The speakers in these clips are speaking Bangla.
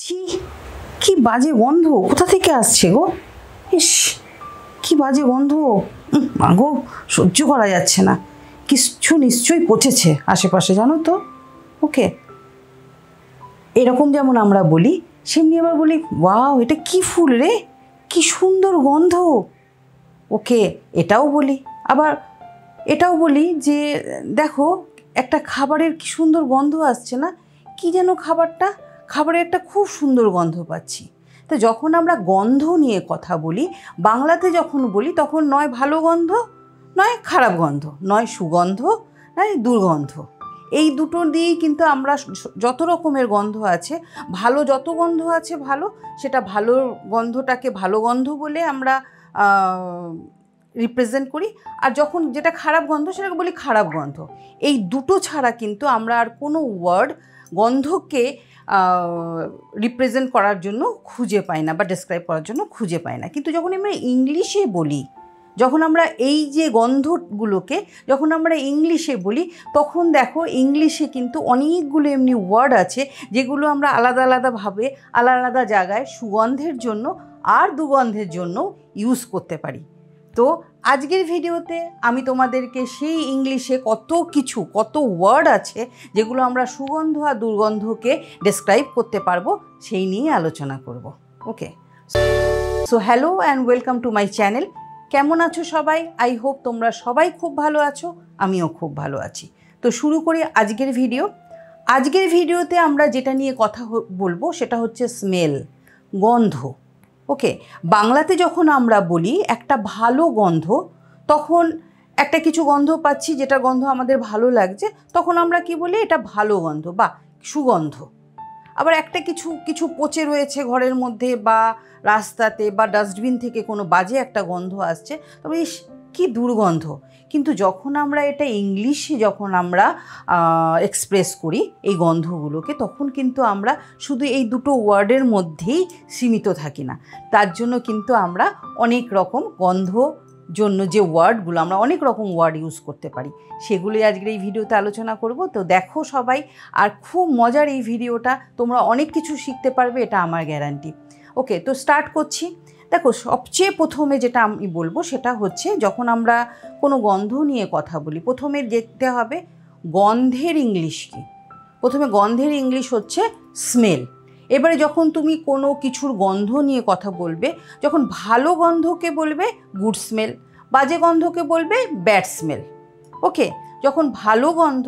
ছি, কি বাজে গন্ধ! কোথা থেকে আসছে গো? ইস, কি বাজে গন্ধ! গো, সহ্য করা যাচ্ছে না। কিছু নিশ্চয়ই পচেছে আশেপাশে, জানো তো। ওকে, এরকম যেমন আমরা বলি, সেমনি আবার বলি, ওয়াও, এটা কি ফুল রে, কি সুন্দর গন্ধ। ওকে, এটাও বলি। আবার এটাও বলি যে দেখো, একটা খাবারের কি সুন্দর গন্ধ আসছে না, কি যেন খাবারের একটা খুব সুন্দর গন্ধ পাচ্ছি। তো যখন আমরা গন্ধ নিয়ে কথা বলি, বাংলাতে যখন বলি, তখন নয় ভালো গন্ধ, নয় খারাপ গন্ধ, নয় সুগন্ধ, নয় দুর্গন্ধ। এই দুটো দিয়েই কিন্তু আমরা যত রকমের গন্ধ আছে, ভালো যত গন্ধ আছে ভালো, সেটা ভালো গন্ধটাকে ভালো গন্ধ বলে আমরা রিপ্রেজেন্ট করি। আর যখন যেটা খারাপ গন্ধ, সেটাকে বলি খারাপ গন্ধ। এই দুটো ছাড়া কিন্তু আমরা আর কোনো ওয়ার্ড গন্ধকে রিপ্রেজেন্ট করার জন্য খুঁজে পাই না, বা ডেসক্রাইব করার জন্য খুঁজে পাই না। কিন্তু যখন আমরা ইংলিশে বলি, যখন আমরা এই যে গন্ধগুলোকে যখন আমরা ইংলিশে বলি, তখন দেখো ইংলিশে কিন্তু অনেকগুলো এমনি ওয়ার্ড আছে যেগুলো আমরা আলাদা আলাদাভাবে আলাদা আলাদা জায়গায় সুগন্ধের জন্য আর দুর্গন্ধের জন্য ইউজ করতে পারি। তো আজকের ভিডিওতে আমি তোমাদেরকে সেই ইংলিশে কত ওয়ার্ড আছে যেগুলো আমরা সুগন্ধ আর দুর্গন্ধকে ডেসক্রাইব করতে পারবো, সেই নিয়ে আলোচনা করব। Okay, so hello and welcome to my channel. কেমন আছো সবাই? আই হোপ তোমরা সবাই খুব ভালো আছো, আমিও খুব ভালো আছি। তো শুরু করি আজকের ভিডিও। আজকের ভিডিওতে আমরা যেটা নিয়ে কথা বলবো সেটা হচ্ছে স্মেল, গন্ধ। ওকে, বাংলাতে যখন আমরা বলি একটা ভালো গন্ধ, তখন একটা কিছু গন্ধ পাচ্ছি যেটা গন্ধ আমাদের ভালো লাগছে, তখন আমরা কি বলি? এটা ভালো গন্ধ বা সুগন্ধ। আবার একটা কিছু পচে রয়েছে ঘরের মধ্যে বা রাস্তাতে বা ডাস্টবিন থেকে কোনো বাজে একটা গন্ধ আসছে, তবে ইস, কি দুর্গন্ধ। কিন্তু যখন আমরা এটা ইংলিশে যখন আমরা এক্সপ্রেস করি এই গন্ধগুলোকে, তখন কিন্তু আমরা শুধু এই দুটো ওয়ার্ডের মধ্যেই সীমিত থাকি না। তার জন্য কিন্তু আমরা অনেক রকম গন্ধ জন্য যে ওয়ার্ডগুলো, আমরা অনেক রকম ওয়ার্ড ইউজ করতে পারি, সেগুলোই আজকের এই ভিডিওতে আলোচনা করব। তো দেখো সবাই, আর খুব মজার এই ভিডিওটা, তোমরা অনেক কিছু শিখতে পারবে, এটা আমার গ্যারান্টি। ওকে, তো স্টার্ট করছি। দেখো, সবচেয়ে প্রথমে যেটা আমি বলবো সেটা হচ্ছে, যখন আমরা কোনো গন্ধ নিয়ে কথা বলি, প্রথমে দেখতে হবে গন্ধের ইংলিশ কী। প্রথমে গন্ধের ইংলিশ হচ্ছে স্মেল। এবারে যখন তুমি কোনো কিছুর গন্ধ নিয়ে কথা বলবে, যখন ভালো গন্ধকে বলবে গুড স্মেল, বাজে গন্ধকে বলবে ব্যাড স্মেল। ওকে, যখন ভালো গন্ধ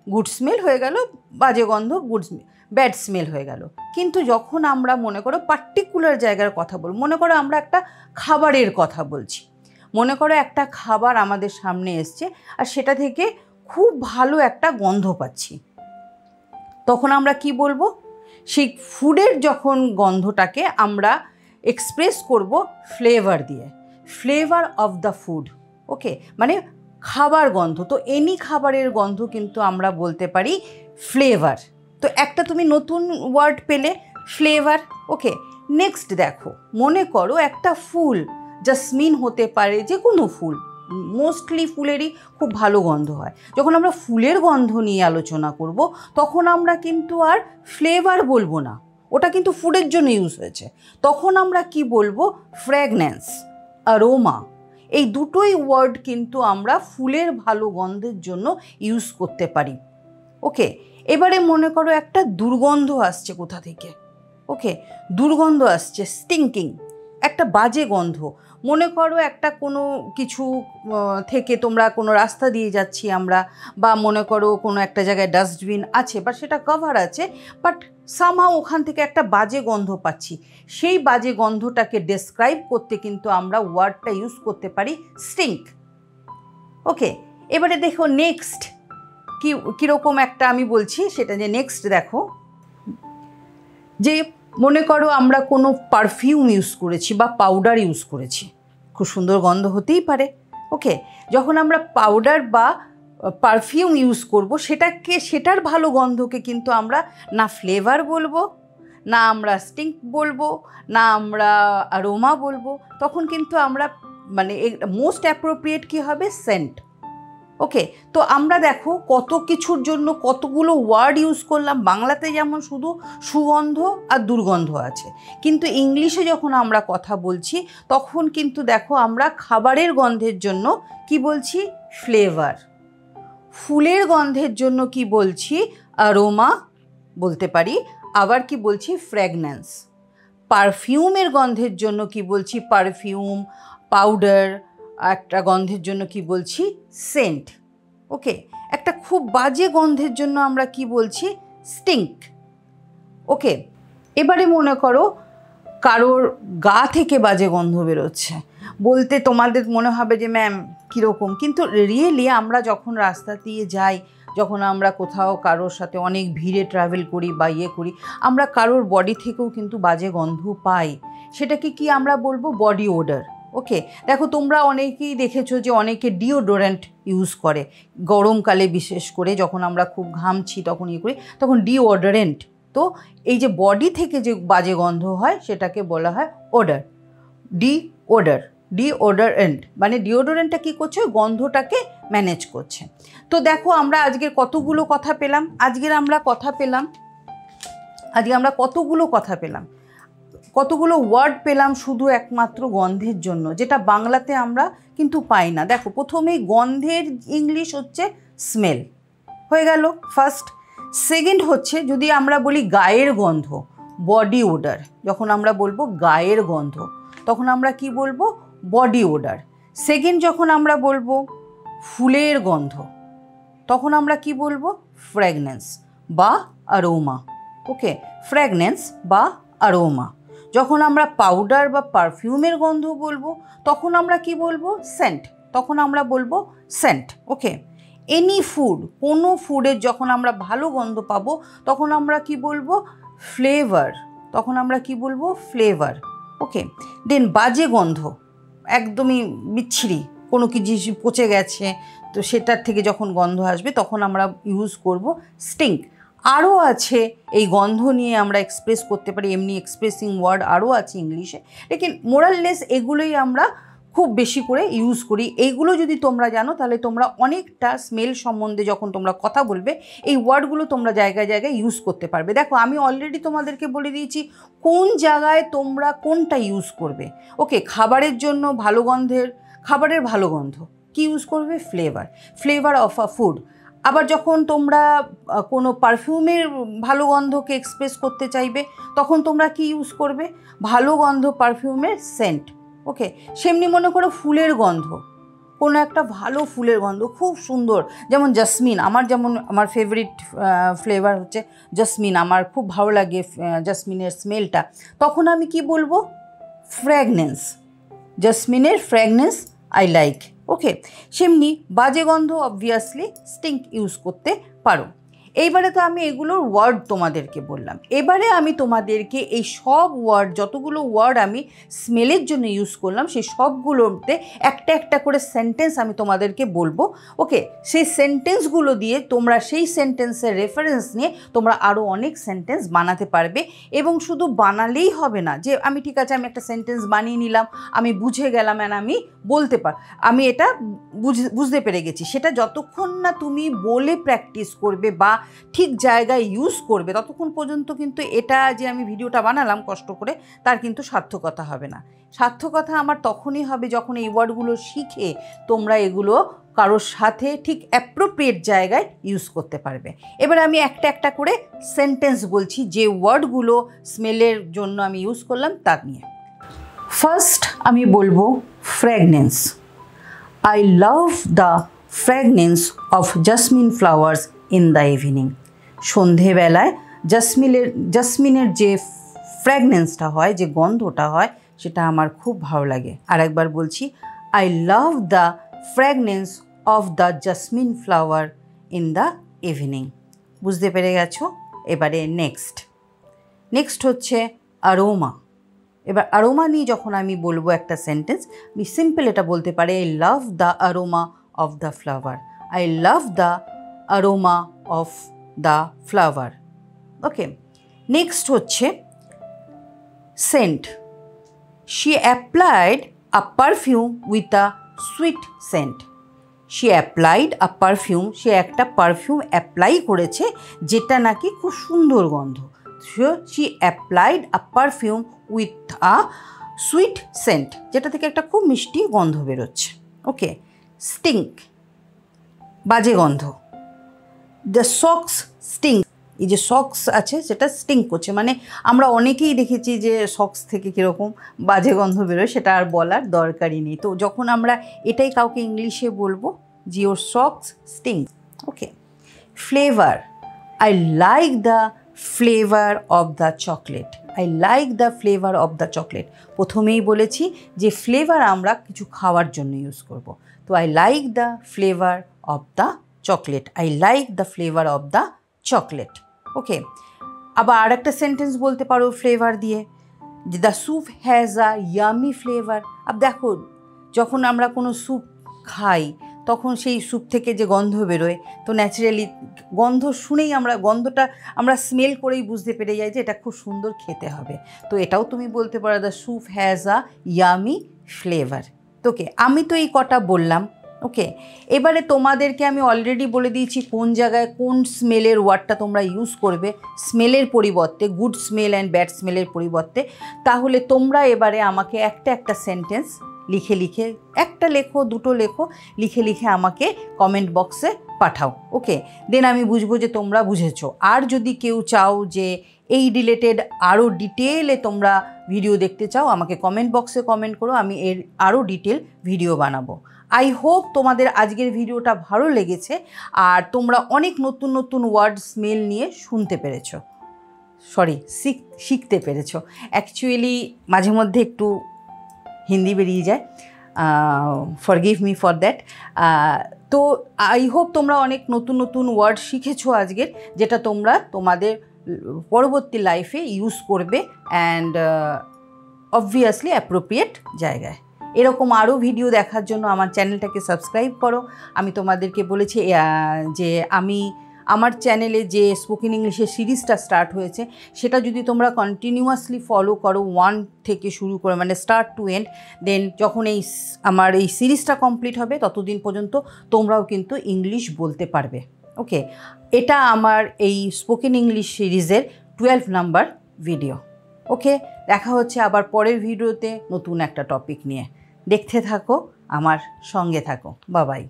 গুড স্মেল হয়ে গেল, বাজে গন্ধ ব্যাড স্মেল হয়ে গেল। কিন্তু যখন আমরা মনে করো পার্টিকুলার জায়গার কথা বলব, মনে করো আমরা একটা খাবারের কথা বলছি, মনে করো একটা খাবার আমাদের সামনে এসছে আর সেটা থেকে খুব ভালো একটা গন্ধ পাচ্ছি, তখন আমরা কি বলবো? সেই ফুডের যখন গন্ধটাকে আমরা এক্সপ্রেস করব ফ্লেভার দিয়ে, ফ্লেভার অফ দ্য ফুড। ওকে, মানে খাবার গন্ধ। তো এনি খাবারের গন্ধ কিন্তু আমরা বলতে পারি ফ্লেভার। তো একটা তুমি নতুন ওয়ার্ড পেলে, ফ্লেভার। ওকে, নেক্সট দেখো, মনে করো একটা ফুল, জাসমিন হতে পারে, যে কোনো ফুল, মোস্টলি ফুলেরই খুব ভালো গন্ধ হয়। যখন আমরা ফুলের গন্ধ নিয়ে আলোচনা করব, তখন আমরা কিন্তু আর ফ্লেভার বলবো না, ওটা কিন্তু ফুডের জন্য ইউজ হয়েছে। তখন আমরা কি বলবো? ফ্র্যাগন্যান্স, অ্যারোমা। এই দুটোই ওয়ার্ড কিন্তু আমরা ফুলের ভালো গন্ধের জন্য ইউজ করতে পারি। ওকে, এবারে মনে করো একটা দুর্গন্ধ আসছে কোথা থেকে। ওকে, দুর্গন্ধ আসছে, স্টিঙ্কিং, একটা বাজে গন্ধ। মনে করো একটা কোনো কিছু থেকে তোমরা কোনো রাস্তা দিয়ে যাচ্ছি আমরা, বা মনে করো কোনো একটা জায়গায় ডাস্টবিন আছে বা সেটা কভার আছে, বাট সামহাউ ওখান থেকে একটা বাজে গন্ধ পাচ্ছি। সেই বাজে গন্ধটাকে ডেসক্রাইব করতে কিন্তু আমরা ওয়ার্ডটা ইউজ করতে পারি স্টিঙ্ক। ওকে, এবারে দেখো নেক্সট কীরকম একটা আমি বলছি, সেটা যে নেক্সট দেখো, যে মনে করো আমরা কোনো পারফিউম ইউজ করেছি বা পাউডার ইউজ করেছি, খুব সুন্দর গন্ধ হতেই পারে। ওকে, যখন আমরা পাউডার বা পারফিউম ইউজ করব, সেটার ভালো গন্ধকে কিন্তু আমরা না ফ্লেভার বলবো, না আমরা স্টিঙ্ক বলবো, না আমরা অ্যারোমা বলবো। তখন কিন্তু আমরা মানে মোস্ট অ্যাপ্রোপ্রিয়েট কী হবে? সেন্ট। ওকে, তো আমরা দেখো কত কিছুর জন্য কতগুলো ওয়ার্ড ইউজ করলাম। বাংলাতে যেমন শুধু সুগন্ধ আর দুর্গন্ধ আছে, কিন্তু ইংলিশে যখন আমরা কথা বলছি তখন কিন্তু দেখো আমরা খাবারের গন্ধের জন্য কি বলছি? ফ্লেভার। ফুলের গন্ধের জন্য কি বলছি? অ্যারোমা বলতে পারি। আবার কি বলছি? ফ্র্যাগন্যান্স। পারফিউমের গন্ধের জন্য কি বলছি? পারফিউম। পাউডার একটা গন্ধের জন্য কি বলছি? সেন্ট। ওকে, একটা খুব বাজে গন্ধের জন্য আমরা কি বলছি? স্টিঙ্ক। ওকে, এবারে মনে করো কারোর গা থেকে বাজে গন্ধ বেরোচ্ছে, বলতে তোমাদের মনে হবে যে ম্যাম কীরকম, কিন্তু রিয়েলি আমরা যখন রাস্তা দিয়ে যাই, যখন আমরা কোথাও কারোর সাথে অনেক ভিড়ে ট্রাভেল করি বা করি, আমরা কারোর বডি থেকেও কিন্তু বাজে গন্ধ পাই। সেটাকে কি আমরা বলবো? Body order. ওকে, দেখো তোমরা অনেকেই দেখেছো যে অনেকে ডিওডোরেন্ট ইউজ করে গরমকালে, বিশেষ করে যখন আমরা খুব ঘামছি তখন করি, তখন ডিওডোরেন্ট। তো এই যে বডি থেকে যে বাজে গন্ধ হয় সেটাকে বলা হয় ওডার। ডিওডোরেন্ট মানে ডিওডোরেন্টটা কী করছে? গন্ধটাকে ম্যানেজ করছে। তো দেখো আমরা আজকের কতগুলো কথা পেলাম। আজকে আমরা কতগুলো ওয়ার্ড পেলাম শুধু একমাত্র গন্ধের জন্য, যেটা বাংলাতে আমরা কিন্তু পাই না। দেখো প্রথমেই গন্ধের ইংলিশ হচ্ছে স্মেল, হয়ে গেল ফার্স্ট। সেকেন্ড হচ্ছে যদি আমরা বলি গায়ের গন্ধ, বডি ওডার। যখন আমরা বলবো গায়ের গন্ধ তখন আমরা কি বলবো? Body order. সেকেন্ড যখন আমরা বলবো ফুলের গন্ধ তখন আমরা কি বলবো? ফ্র্যাগন্যান্স বা অ্যারোমা। ওকে, ফ্র্যাগন্যান্স বা অ্যারোমা। যখন আমরা পাউডার বা পারফিউমের গন্ধ বলবো তখন আমরা কি বলবো? সেন্ট। তখন আমরা বলবো সেন্ট। ওকে, এনি ফুড, কোনো ফুডের যখন আমরা ভালো গন্ধ পাবো তখন আমরা কি বলবো? ফ্লেভার। তখন আমরা কি বলবো? ফ্লেভার। ওকে, দেন বাজে গন্ধ, একদমই বিচ্ছিরি কোনো কিছু পচে গেছে, তো সেটার থেকে যখন গন্ধ আসবে তখন আমরা ইউজ করব স্টিঙ্ক। আরও আছে এই গন্ধ নিয়ে আমরা এক্সপ্রেস করতে পারি, এমনি এক্সপ্রেসিং ওয়ার্ড আরও আছে ইংলিশে, লেকিন মোরাললেস এগুলোই আমরা খুব বেশি করে ইউজ করি। এইগুলো যদি তোমরা জানো তাহলে তোমরা অনেকটা স্মেল সম্বন্ধে যখন তোমরা কথা বলবে এই ওয়ার্ডগুলো তোমরা জায়গায় জায়গায় ইউজ করতে পারবে। দেখো আমি অলরেডি তোমাদেরকে বলে দিয়েছি কোন জায়গায় তোমরা কোনটা ইউজ করবে। ওকে, খাবারের জন্য ভালো গন্ধের, খাবারের ভালো গন্ধ কি ইউজ করবে? Flavour of a food. আবার যখন তোমরা কোনো পারফিউমের ভালো গন্ধকে এক্সপ্রেস করতে চাইবে তখন তোমরা কি ইউজ করবে? ভালো গন্ধ পারফিউমের সেন্ট। ওকে, সেমনি মনে করো ফুলের গন্ধ, কোনো একটা ভালো ফুলের গন্ধ খুব সুন্দর, যেমন জাসমিন। আমার ফেভারিট ফ্লেভার হচ্ছে জাসমিন, আমার খুব ভালো লাগে জাসমিনের স্মেলটা, তখন আমি কি বলবো? ফ্র্যাগন্যান্স। জাসমিনের ফ্র্যাগন্যান্স আই লাইক। ওকে, সেমনি বাজে গন্ধ অবভিয়াসলি স্টিঙ্ক ইউজ করতে পারো। এইবারে তো আমি এগুলোর ওয়ার্ড তোমাদেরকে বললাম, এবারে আমি তোমাদেরকে এই সব ওয়ার্ড, যতগুলো ওয়ার্ড আমি স্মেলের জন্য ইউজ করলাম সেই সবগুলোতে একটা একটা করে সেন্টেন্স আমি তোমাদেরকে বলবো। ওকে, সেই সেন্টেন্সগুলো দিয়ে তোমরা সেই সেন্টেন্সের রেফারেন্স নিয়ে তোমরা আরও অনেক সেন্টেন্স বানাতে পারবে। এবং শুধু বানালেই হবে না যে আমি ঠিক আছে আমি একটা সেন্টেন্স বানিয়ে নিলাম, আমি বুঝে গেলাম আর আমি বলতে আমি এটা বুঝতে পেরে গেছি, সেটা যতক্ষণ না তুমি বলে প্র্যাকটিস করবে বা ঠিক জায়গায় ইউজ করবে ততক্ষণ পর্যন্ত কিন্তু এটা যে আমি ভিডিওটা বানালাম কষ্ট করে তার কিন্তু সার্থকতা হবে না। সার্থকতা আমার তখনই হবে যখন এই ওয়ার্ডগুলো শিখে তোমরা এগুলো কারোর সাথে ঠিক অ্যাপ্রোপ্রিয়েট জায়গায় ইউজ করতে পারবে। এবার আমি একটা একটা করে সেন্টেন্স বলছি যে ওয়ার্ডগুলো স্মেলের জন্য আমি ইউজ করলাম তার নিয়ে। ফার্স্ট আমি বলবো ফ্র্যাগন্যান্স। I love the fragrance of jasmine flowers in the evening. সন্ধেবেলায় জাসমিনের যে ফ্র্যাগনেন্সটা হয়, যে গন্ধটা হয়, সেটা আমার খুব ভালো লাগে। আর একবার বলছি, I love the fragrance of the jasmine flower in the evening. বুঝতে পেরে গেছো? এবারে নেক্সট হচ্ছে অ্যারোমা। এবার অ্যারোমা নিয়ে যখন আমি বলবো একটা সেন্টেন্স, আমি সিম্পল এটা বলতে পারি, I love the aroma of the flower. I love the aroma of the flower. Okay, next হচ্ছে scent. She applied a perfume with a sweet scent. She applied a perfume, সে একটা পারফিউম অ্যাপ্লাই করেছে যেটা নাকি খুব সুন্দর গন্ধ। She applied a perfume with a sweet scent, যেটা থেকে একটা খুব মিষ্টি গন্ধ বেরোচ্ছে। ওকে, স্টিঙ্ক, বাজে গন্ধ। দ্য সক্স স্টিঙ্ক, এই যে সক্স আছে সেটা স্টিঙ্ক করছে, মানে আমরা অনেকেই দেখেছি যে সক্স থেকে কীরকম বাজে গন্ধ বেরোয়, সেটা আর বলার দরকারই নেই। তো যখন আমরা এটাই কাউকে ইংলিশে বলবো যে ওর socks stink. Okay, flavour, I like the flavour of the chocolate, I like the flavour of the chocolate. প্রথমেই বলেছি যে ফ্লেভার আমরা কিছু খাওয়ার জন্য ইউজ করব। তো I like the flavour of the chocolate, I like the flavour of the chocolate. Okay, আবার আর একটা সেন্টেন্স বলতে পারো ফ্লেভার দিয়ে, যে the soup has a yummy flavour. আব দেখো, যখন আমরা কোনো স্যুপ খাই তখন সেই স্যুপ থেকে যে গন্ধ বেরোয়, তো ন্যাচারালি গন্ধ শুনেই গন্ধটা আমরা স্মেল করেই বুঝতে পেরে যাই যে এটা খুব সুন্দর খেতে হবে। তো এটাও তুমি বলতে পারো the soup has a yummy flavour. তোকে আমি তো এই কটা বললাম। ওকে, এবারে তোমাদেরকে আমি অলরেডি বলে দিয়েছি কোন জায়গায় কোন স্মেলের ওয়ার্ডটা তোমরা ইউজ করবে, স্মেলের পরিবর্তে, গুড স্মেল অ্যান্ড ব্যাড স্মেলের পরিবর্তে। তাহলে তোমরা এবারে আমাকে একটা সেন্টেন্স লিখে লিখে, একটা লেখো, দুটো লেখো, লিখে লিখে আমাকে কমেন্ট বক্সে পাঠাও। ওকে, দেন আমি বুঝবো যে তোমরা বুঝেছো। আর যদি কেউ চাও যে এই রিলেটেড আরও ডিটেলে তোমরা ভিডিও দেখতে চাও, আমাকে কমেন্ট বক্সে কমেন্ট করো, আমি এর আরও ডিটেল ভিডিও বানাবো। আই হোপ তোমাদের আজকের ভিডিওটা ভালো লেগেছে আর তোমরা অনেক নতুন নতুন ওয়ার্ড স্মেল নিয়ে শুনতে পেরেছো, শিখতে পেরেছো। অ্যাকচুয়ালি মাঝে মধ্যে একটু হিন্দি বেরিয়ে যায়, ফরগিভ মি ফর দ্যাট। তো আই হোপ তোমরা অনেক নতুন নতুন ওয়ার্ড শিখেছো আজকের, যেটা তোমরা তোমাদের পরবর্তী লাইফে ইউজ করবে অ্যান্ড অবভিয়াসলি অ্যাপ্রোপ্রিয়েট জায়গায়। এরকম আরও ভিডিও দেখার জন্য আমার চ্যানেলটাকে সাবস্ক্রাইব করো। আমি তোমাদেরকে বলেছি যে আমার চ্যানেলে যে স্পোকেন ইংলিশের সিরিজটা স্টার্ট হয়েছে সেটা যদি তোমরা কন্টিনিউয়াসলি ফলো করো 1 থেকে শুরু করে, মানে স্টার্ট টু এন্ড, দেন যখন আমার এই সিরিজটা কমপ্লিট হবে ততদিন পর্যন্ত তোমরাও কিন্তু ইংলিশ বলতে পারবে। ওকে, এটা আমার এই স্পোকেন ইংলিশ সিরিজের 12 নাম্বার ভিডিও। ওকে, দেখা হচ্ছে আবার পরের ভিডিওতে নতুন একটা টপিক নিয়ে। দেখতে থাকো, আমার সঙ্গে থাকো। Bye bye.